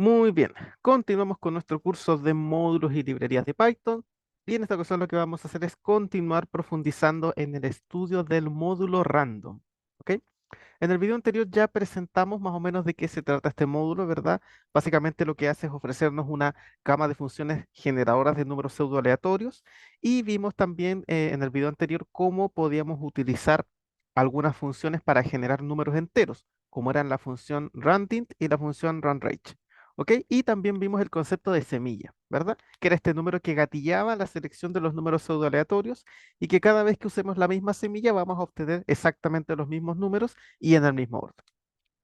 Muy bien, continuamos con nuestro curso de módulos y librerías de Python. Y en esta ocasión lo que vamos a hacer es continuar profundizando en el estudio del módulo random. ¿Ok? En el video anterior ya presentamos más o menos de qué se trata este módulo, ¿verdad? Básicamente lo que hace es ofrecernos una gama de funciones generadoras de números pseudo aleatorios y vimos también en el video anterior cómo podíamos utilizar algunas funciones para generar números enteros, como eran la función runDint y la función runRange. ¿Ok? Y también vimos el concepto de semilla, ¿verdad? Que era este número que gatillaba la selección de los números pseudo aleatorios y que cada vez que usemos la misma semilla vamos a obtener exactamente los mismos números y en el mismo orden.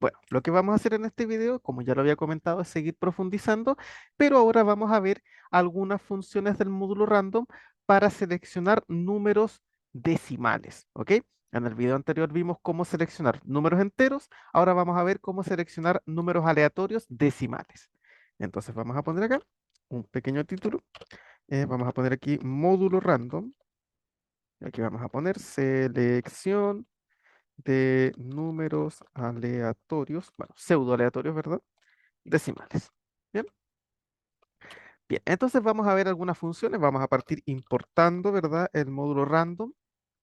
Bueno, lo que vamos a hacer en este video, como ya lo había comentado, es seguir profundizando, pero ahora vamos a ver algunas funciones del módulo random para seleccionar números decimales, ¿ok? En el video anterior vimos cómo seleccionar números enteros, ahora vamos a ver cómo seleccionar números aleatorios decimales. Entonces vamos a poner acá un pequeño título, vamos a poner aquí módulo random, y aquí vamos a poner selección de números aleatorios, bueno, pseudo aleatorios, ¿verdad? Decimales. Bien, bien. Entonces vamos a ver algunas funciones. Vamos a partir importando, ¿verdad? El módulo random.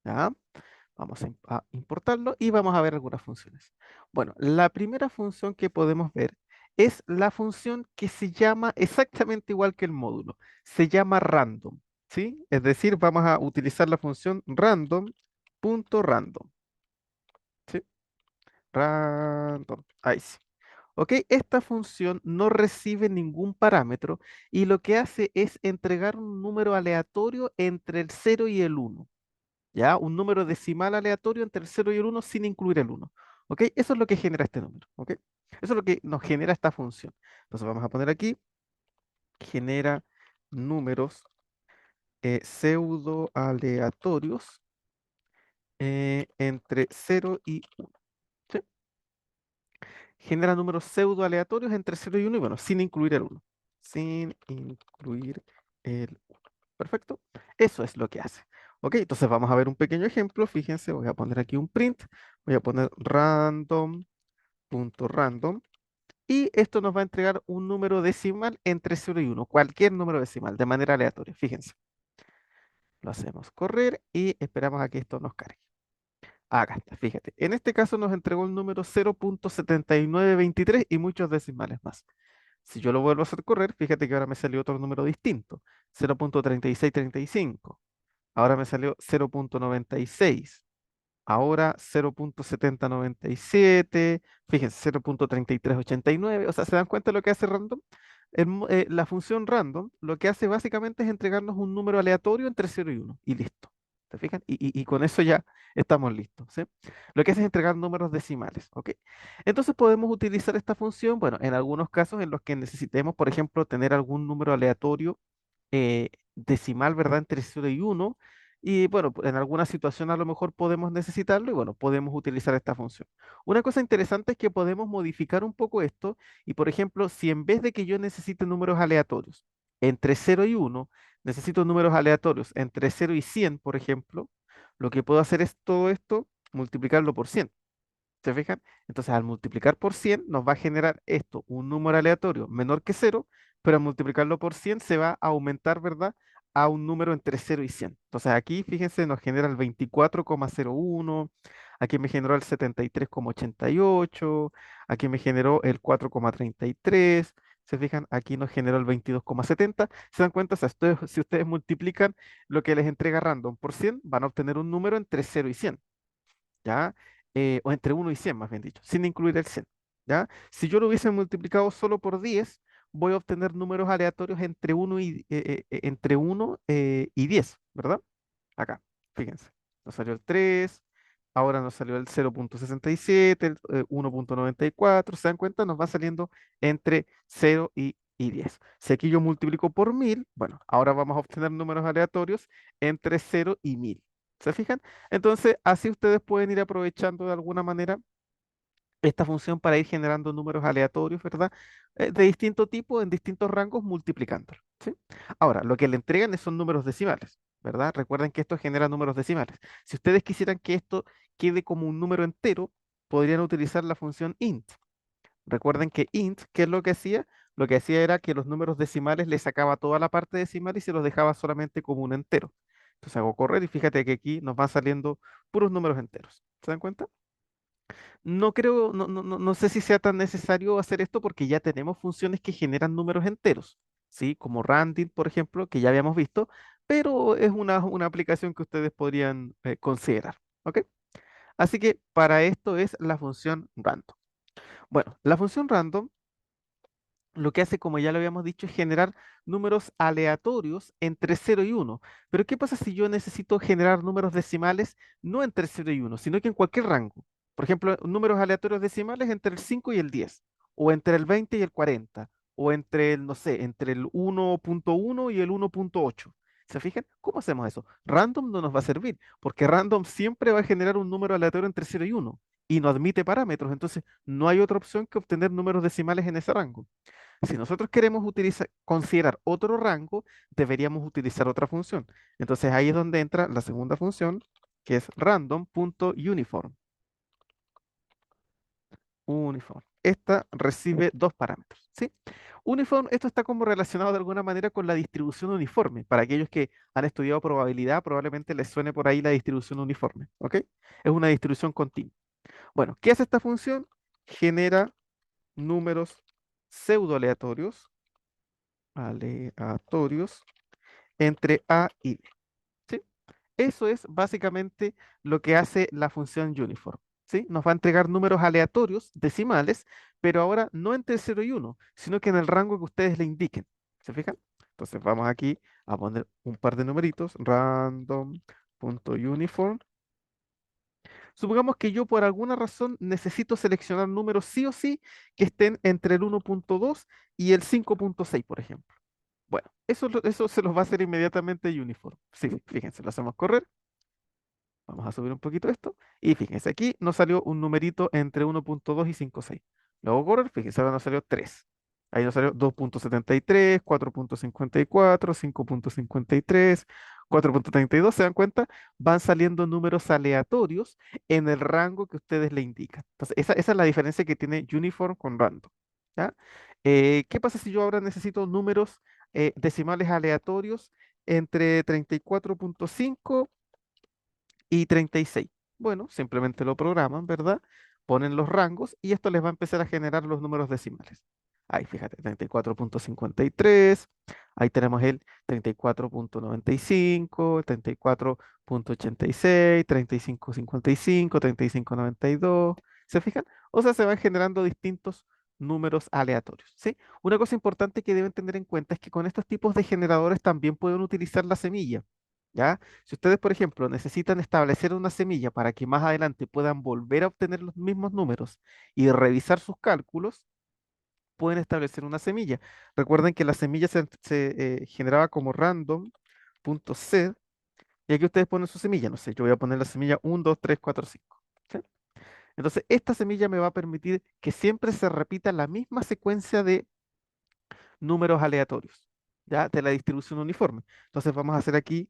¿Ya? Vamos a importarlo y vamos a ver algunas funciones. Bueno, la primera función que podemos ver es la función que se llama exactamente igual que el módulo. Se llama random, ¿sí? Es decir, vamos a utilizar la función random.random, ¿sí? Random. Ahí sí. ¿Ok? Esta función no recibe ningún parámetro y lo que hace es entregar un número aleatorio entre el 0 y el 1. ¿Ya? Un número decimal aleatorio entre el 0 y el 1 sin incluir el 1. ¿Ok? Eso es lo que genera este número. ¿Ok? Eso es lo que nos genera esta función. Entonces vamos a poner aquí, genera números pseudo aleatorios entre 0 y 1. ¿Sí? Genera números pseudo aleatorios entre 0 y 1 y bueno, sin incluir el 1. Sin incluir el 1. Perfecto. Eso es lo que hace. Ok, entonces vamos a ver un pequeño ejemplo. Fíjense, voy a poner aquí un print. Voy a poner random.random. Y esto nos va a entregar un número decimal entre 0 y 1. Cualquier número decimal, de manera aleatoria. Fíjense. Lo hacemos correr y esperamos a que esto nos cargue. Acá está, fíjate. En este caso nos entregó el número 0.7923 y muchos decimales más. Si yo lo vuelvo a hacer correr, fíjate que ahora me salió otro número distinto, 0.3635. Ahora me salió 0.96. Ahora 0.7097. Fíjense, 0.3389. O sea, ¿se dan cuenta de lo que hace random? La función random lo que hace básicamente es entregarnos un número aleatorio entre 0 y 1 y listo. ¿Te fijan? Y con eso ya estamos listos, ¿sí? Lo que hace es entregar números decimales, ¿ok? Entonces podemos utilizar esta función, bueno, en algunos casos en los que necesitemos, por ejemplo, tener algún número aleatorio decimal, ¿verdad? Entre 0 y 1. Y bueno, en alguna situación a lo mejor podemos necesitarlo y bueno, podemos utilizar esta función. Una cosa interesante es que podemos modificar un poco esto y por ejemplo, si en vez de que yo necesite números aleatorios entre 0 y 1, necesito números aleatorios entre 0 y 100, por ejemplo, lo que puedo hacer es todo esto multiplicarlo por 100. ¿Se fijan? Entonces, al multiplicar por 100 nos va a generar esto, un número aleatorio menor que 0, pero al multiplicarlo por 100 se va a aumentar, ¿verdad? A un número entre 0 y 100. Entonces, aquí, fíjense, nos genera el 24,01, aquí me generó el 73,88, aquí me generó el 4,33. ¿Se fijan? Aquí nos generó el 22,70. ¿Se dan cuenta? O sea, si ustedes multiplican lo que les entrega random por 100, van a obtener un número entre 0 y 100. ¿Ya? O entre 1 y 100 más bien dicho, sin incluir el 100, ¿ya? Si yo lo hubiese multiplicado solo por 10, voy a obtener números aleatorios entre 1 y 10, ¿verdad? Acá, fíjense, nos salió el 3, ahora nos salió el 0.67, el 1.94, ¿se dan cuenta? Nos va saliendo entre 0 y 10. Si aquí yo multiplico por 1000, bueno, ahora vamos a obtener números aleatorios entre 0 y 1000. ¿Se fijan? Entonces, así ustedes pueden ir aprovechando de alguna manera esta función para ir generando números aleatorios, ¿verdad? De distinto tipo, en distintos rangos, multiplicándolos, ¿sí? Ahora, lo que le entregan son números decimales, ¿verdad? Recuerden que esto genera números decimales. Si ustedes quisieran que esto quede como un número entero, podrían utilizar la función int. Recuerden que int, ¿qué es lo que hacía? lo que hacía era que los números decimales le sacaba toda la parte decimal y se los dejaba solamente como un entero. Entonces hago correr y fíjate que aquí nos van saliendo puros números enteros. ¿Se dan cuenta? No creo, no sé si sea tan necesario hacer esto porque ya tenemos funciones que generan números enteros, ¿sí? Como Randin, por ejemplo, que ya habíamos visto, pero es una aplicación que ustedes podrían considerar, ¿ok? Así que para esto es la función random. Bueno, la función random lo que hace, como ya lo habíamos dicho, es generar números aleatorios entre 0 y 1. Pero ¿qué pasa si yo necesito generar números decimales no entre 0 y 1, sino que en cualquier rango? Por ejemplo, números aleatorios decimales entre el 5 y el 10, o entre el 20 y el 40, o entre el, no sé, entre el 1.1 y el 1.8. ¿Se fijan? ¿Cómo hacemos eso? Random no nos va a servir, porque random siempre va a generar un número aleatorio entre 0 y 1 y no admite parámetros. Entonces, no hay otra opción que obtener números decimales en ese rango. Si nosotros queremos considerar otro rango, deberíamos utilizar otra función. Entonces ahí es donde entra la segunda función, que es random.uniform. Uniform. Esta recibe dos parámetros, ¿sí? Uniform, esto está como relacionado de alguna manera con la distribución uniforme. Para aquellos que han estudiado probabilidad, probablemente les suene por ahí la distribución uniforme, ¿ok? Es una distribución continua. Bueno, ¿qué hace esta función? Genera números pseudo aleatorios entre A y B. ¿Sí? Eso es básicamente lo que hace la función uniform. ¿Sí? Nos va a entregar números aleatorios, decimales, pero ahora no entre 0 y 1, sino que en el rango que ustedes le indiquen. ¿Se fijan? Entonces vamos aquí a poner un par de numeritos, random.uniform. Supongamos que yo por alguna razón necesito seleccionar números sí o sí que estén entre el 1.2 y el 5.6, por ejemplo. Bueno, eso se los va a hacer inmediatamente Uniform. Sí, fíjense, lo hacemos correr. Vamos a subir un poquito esto. Y fíjense, aquí nos salió un numerito entre 1.2 y 5.6. Luego correr, fíjense, ahora nos salió 3. Ahí nos salió 2.73, 4.54, 5.53, 4.32. ¿Se dan cuenta? Van saliendo números aleatorios en el rango que ustedes le indican. Entonces, esa es la diferencia que tiene Uniform con Random. ¿Ya? ¿Qué pasa si yo ahora necesito números decimales aleatorios entre 34.5 y 36? Bueno, simplemente lo programan, ¿verdad? Ponen los rangos y esto les va a empezar a generar los números decimales. Ahí, fíjate, 34.53, ahí tenemos el 34.95, 34.86, 35.55, 35.92. ¿Se fijan? O sea, se van generando distintos números aleatorios, ¿sí? Una cosa importante que deben tener en cuenta es que con estos tipos de generadores también pueden utilizar la semilla. ¿Ya? Si ustedes, por ejemplo, necesitan establecer una semilla para que más adelante puedan volver a obtener los mismos números y revisar sus cálculos, pueden establecer una semilla. Recuerden que la semilla se generaba como random.set y aquí ustedes ponen su semilla. No sé, yo voy a poner la semilla 1, 2, 3, 4, 5. ¿Sí? Entonces, esta semilla me va a permitir que siempre se repita la misma secuencia de números aleatorios, ¿ya? De la distribución uniforme. Entonces, vamos a hacer aquí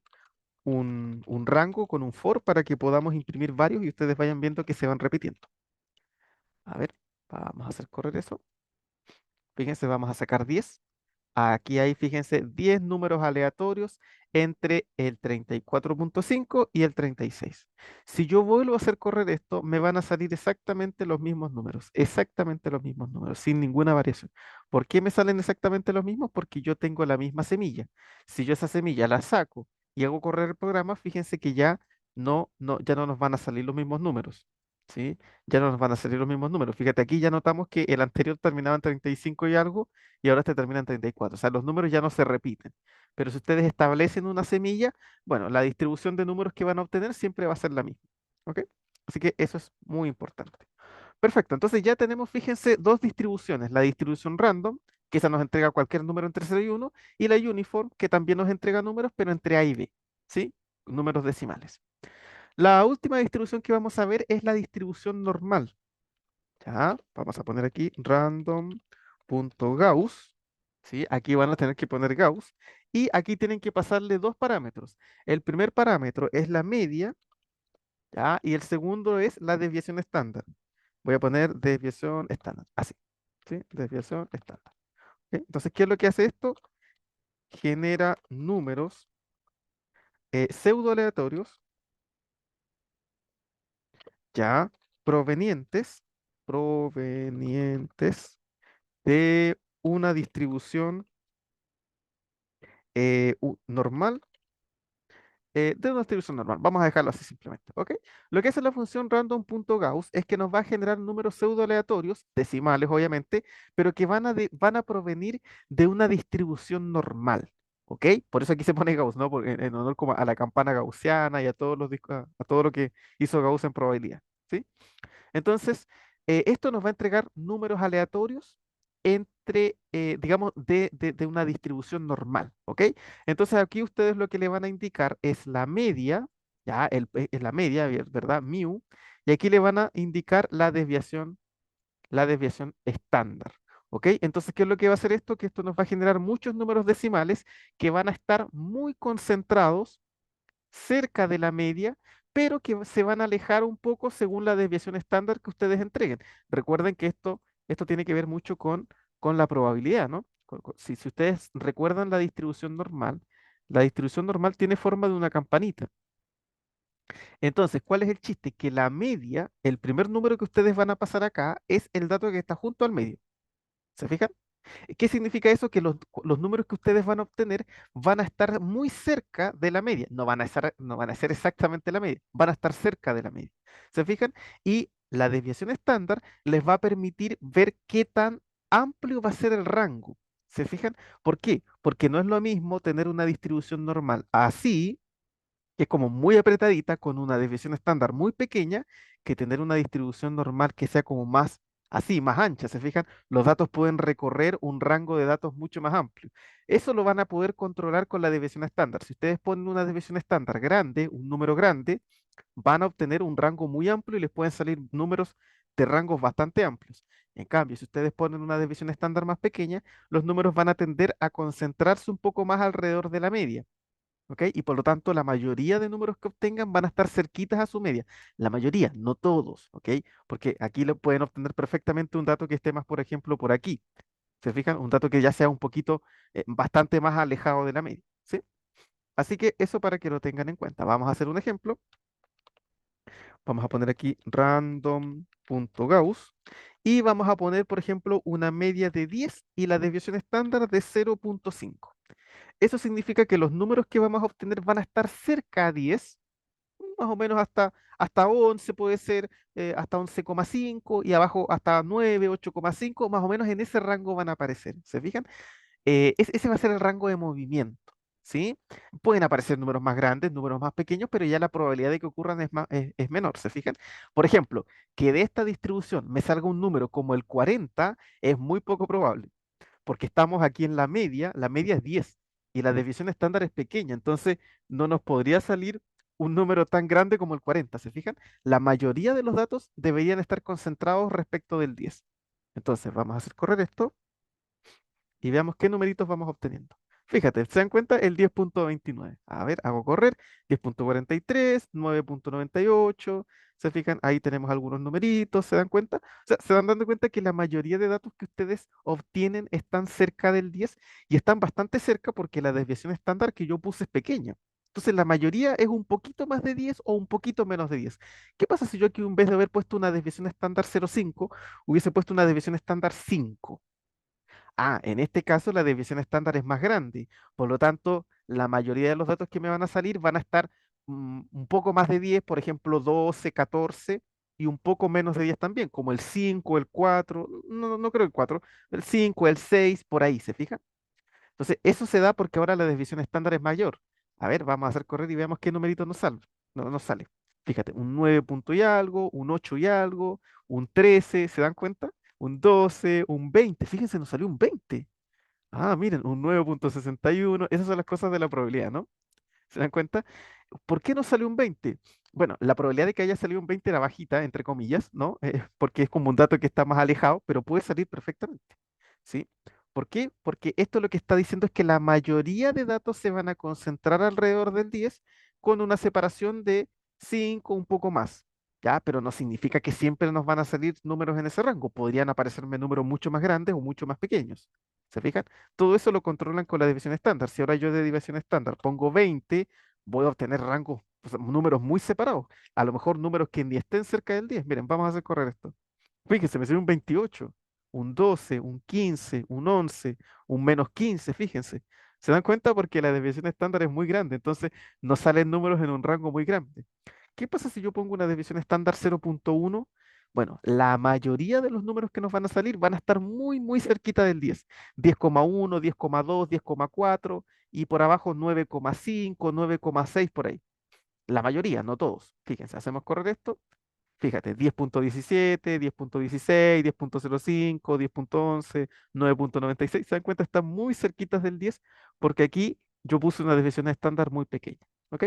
un rango con un for para que podamos imprimir varios y ustedes vayan viendo que se van repitiendo. A ver, vamos a hacer correr eso. Fíjense, vamos a sacar 10. Aquí hay, fíjense, 10 números aleatorios entre el 34.5 y el 36. Si yo vuelvo a hacer correr esto, me van a salir exactamente los mismos números, sin ninguna variación. ¿Por qué me salen exactamente los mismos? Porque yo tengo la misma semilla. Si yo esa semilla la saco y hago correr el programa, fíjense que ya no nos van a salir los mismos números. ¿Sí? Ya no nos van a salir los mismos números. Fíjate, aquí ya notamos que el anterior terminaba en 35 y algo y ahora este termina en 34. O sea, los números ya no se repiten. Pero si ustedes establecen una semilla, bueno, la distribución de números que van a obtener siempre va a ser la misma. ¿Ok? Así que eso es muy importante. Perfecto, entonces ya tenemos, fíjense, dos distribuciones. La distribución random, que esa nos entrega cualquier número entre 0 y 1, y la uniform, que también nos entrega números, pero entre A y B. ¿Sí? Números decimales. La última distribución que vamos a ver es la distribución normal. Ya, vamos a poner aquí random.gauss. ¿Sí? Aquí van a tener que poner Gauss. Y aquí tienen que pasarle dos parámetros. El primer parámetro es la media, ¿ya? Y el segundo es la desviación estándar. Voy a poner desviación estándar. Así. ¿Sí? Desviación estándar. Entonces, ¿qué es lo que hace esto? Genera números pseudo aleatorios ya provenientes, provenientes de una distribución normal, de una distribución normal. Vamos a dejarlo así simplemente, ¿ok? Lo que hace la función random.gauss es que nos va a generar números pseudo aleatorios, decimales obviamente, pero que van a provenir de una distribución normal, ¿ok? Por eso aquí se pone Gauss, ¿no? En honor como a la campana gaussiana y a a todo lo que hizo Gauss en probabilidad, ¿sí? Entonces, esto nos va a entregar números aleatorios entre, digamos, de una distribución normal, ¿ok? Entonces aquí ustedes lo que le van a indicar es la media, ya, es la media, ¿verdad? Mu, y aquí le van a indicar la desviación estándar, ¿ok? Entonces, ¿qué es lo que va a hacer esto? Que esto nos va a generar muchos números decimales que van a estar muy concentrados cerca de la media, pero que se van a alejar un poco según la desviación estándar que ustedes entreguen. Recuerden que esto tiene que ver mucho con la probabilidad, ¿no? Si ustedes recuerdan la distribución normal tiene forma de una campanita. Entonces, ¿cuál es el chiste? Que la media, el primer número que ustedes van a pasar acá, es el dato que está junto al medio. ¿Se fijan? ¿Qué significa eso? Que los números que ustedes van a obtener van a estar muy cerca de la media. No van a ser exactamente la media, van a estar cerca de la media. ¿Se fijan? Y la desviación estándar les va a permitir ver qué tan amplio va a ser el rango. ¿Se fijan? ¿Por qué? Porque no es lo mismo tener una distribución normal así, que es como muy apretadita, con una desviación estándar muy pequeña, que tener una distribución normal que sea como más así, más ancha. ¿Se fijan? Los datos pueden recorrer un rango de datos mucho más amplio. Eso lo van a poder controlar con la desviación estándar. Si ustedes ponen una desviación estándar grande, un número grande, van a obtener un rango muy amplio y les pueden salir números de rangos bastante amplios. En cambio, si ustedes ponen una desviación estándar más pequeña, los números van a tender a concentrarse un poco más alrededor de la media. ¿Ok? Y por lo tanto, la mayoría de números que obtengan van a estar cerquitas a su media. La mayoría, no todos, ¿ok? Porque aquí lo pueden obtener perfectamente un dato que esté más, por ejemplo, por aquí. ¿Se fijan? Un dato que ya sea un poquito, bastante más alejado de la media, ¿sí? Así que eso para que lo tengan en cuenta. Vamos a hacer un ejemplo. Vamos a poner aquí random.gauss y vamos a poner, por ejemplo, una media de 10 y la desviación estándar de 0,5. Eso significa que los números que vamos a obtener van a estar cerca a 10, más o menos hasta 11 puede ser, hasta 11,5 y abajo hasta 9, 8,5, más o menos en ese rango van a aparecer. ¿Se fijan? Ese va a ser el rango de movimiento, ¿sí? Pueden aparecer números más grandes, números más pequeños, pero ya la probabilidad de que ocurran es menor, ¿se fijan? Por ejemplo, que de esta distribución me salga un número como el 40 es muy poco probable porque estamos aquí en la media es 10 y la desviación estándar es pequeña, entonces no nos podría salir un número tan grande como el 40, ¿se fijan? La mayoría de los datos deberían estar concentrados respecto del 10. Entonces vamos a hacer correr esto y veamos qué numeritos vamos obteniendo. Fíjate, ¿se dan cuenta? El 10,29. A ver, hago correr. 10,43, 9,98. ¿Se fijan? Ahí tenemos algunos numeritos, ¿se dan cuenta? O sea, se van dando cuenta que la mayoría de datos que ustedes obtienen están cerca del 10 y están bastante cerca porque la desviación estándar que yo puse es pequeña. Entonces, la mayoría es un poquito más de 10 o un poquito menos de 10. ¿Qué pasa si yo aquí en vez de haber puesto una desviación estándar 0,5, hubiese puesto una desviación estándar 5? Ah, en este caso la desviación estándar es más grande, por lo tanto, la mayoría de los datos que me van a salir van a estar un poco más de 10, por ejemplo, 12, 14, y un poco menos de 10 también, como el 5, el 4, no creo el 4, el 5, el 6, por ahí, ¿se fijan? Entonces, eso se da porque ahora la desviación estándar es mayor. A ver, vamos a hacer correr y veamos qué numerito nos sale. No, nos sale. Fíjate, un 9 punto y algo, un 8 y algo, un 13, ¿se dan cuenta? Un 12, un 20. Fíjense, nos salió un 20. Ah, miren, un 9,61. Esas son las cosas de la probabilidad, ¿no? ¿Se dan cuenta? ¿Por qué no salió un 20? Bueno, la probabilidad de que haya salido un 20 era bajita, entre comillas, ¿no? Porque es como un dato que está más alejado, pero puede salir perfectamente, ¿sí? ¿Por qué? Porque esto lo que está diciendo es que la mayoría de datos se van a concentrar alrededor del 10 con una separación de 5, un poco más, ¿ya? Pero no significa que siempre nos van a salir números en ese rango. Podrían aparecerme números mucho más grandes o mucho más pequeños. ¿Se fijan? Todo eso lo controlan con la división estándar. Si ahora yo de división estándar pongo 20, voy a obtener rangos, o sea, números muy separados. A lo mejor números que ni estén cerca del 10. Miren, vamos a hacer correr esto. Fíjense, me salió un 28, un 12, un 15, un 11, un -15, fíjense. ¿Se dan cuenta? Porque la desviación estándar es muy grande, entonces no salen números en un rango muy grande. ¿Qué pasa si yo pongo una desviación estándar 0.1? Bueno, la mayoría de los números que nos van a salir van a estar muy, muy cerquita del 10. 10,1, 10,2, 10,4 y por abajo 9,5, 9,6 por ahí. La mayoría, no todos. Fíjense, hacemos correr esto. Fíjate, 10,17, 10,16, 10,05, 10,11, 9,96. ¿Se dan cuenta? Están muy cerquitas del 10 porque aquí yo puse una desviación estándar muy pequeña. ¿Ok?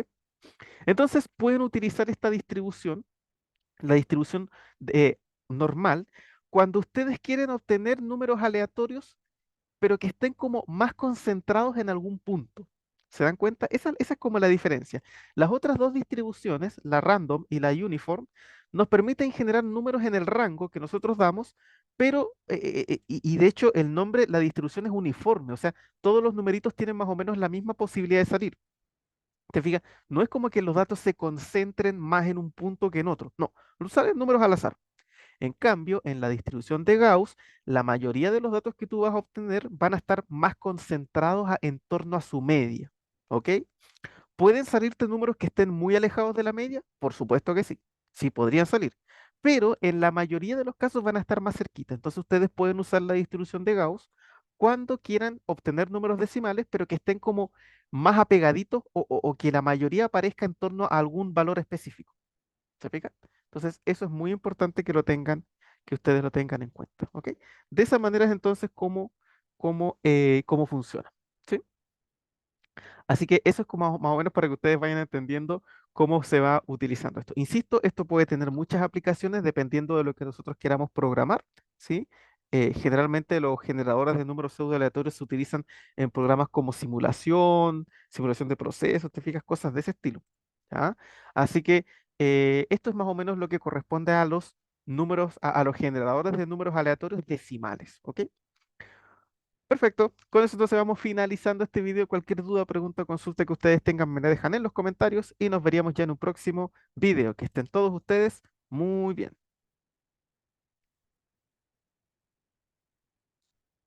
Entonces pueden utilizar esta distribución, la distribución normal, cuando ustedes quieren obtener números aleatorios pero que estén como más concentrados en algún punto. ¿Se dan cuenta? Esa es como la diferencia. Las otras dos distribuciones, la random y la uniform, nos permiten generar números en el rango que nosotros damos, pero, y de hecho el nombre, la distribución es uniforme, o sea, todos los numeritos tienen más o menos la misma posibilidad de salir. ¿Te fijas? No es como que los datos se concentren más en un punto que en otro. No, salen números al azar. En cambio, en la distribución de Gauss, la mayoría de los datos que tú vas a obtener van a estar más concentrados en torno a su media. ¿Ok? ¿Pueden salirte números que estén muy alejados de la media? Por supuesto que sí. Sí podrían salir. Pero en la mayoría de los casos van a estar más cerquita. Entonces ustedes pueden usar la distribución de Gauss cuando quieran obtener números decimales, pero que estén como más apegaditos o que la mayoría aparezca en torno a algún valor específico. ¿Se fija? Entonces, eso es muy importante que lo tengan, que ustedes lo tengan en cuenta, ¿ok? De esa manera es entonces cómo funciona, ¿sí? Así que eso es como más o menos para que ustedes vayan entendiendo cómo se va utilizando esto. Insisto, esto puede tener muchas aplicaciones dependiendo de lo que nosotros queramos programar, ¿sí? Generalmente los generadores de números pseudo aleatorios se utilizan en programas como simulación, simulación de procesos, te fijas, cosas de ese estilo, ¿ya? Así que esto es más o menos lo que corresponde a los números, a los generadores de números aleatorios decimales, ¿ok? Perfecto. Con eso entonces vamos finalizando este video. Cualquier duda, pregunta o consulta que ustedes tengan, me la dejan en los comentarios y nos veríamos ya en un próximo video. Que estén todos ustedes muy bien.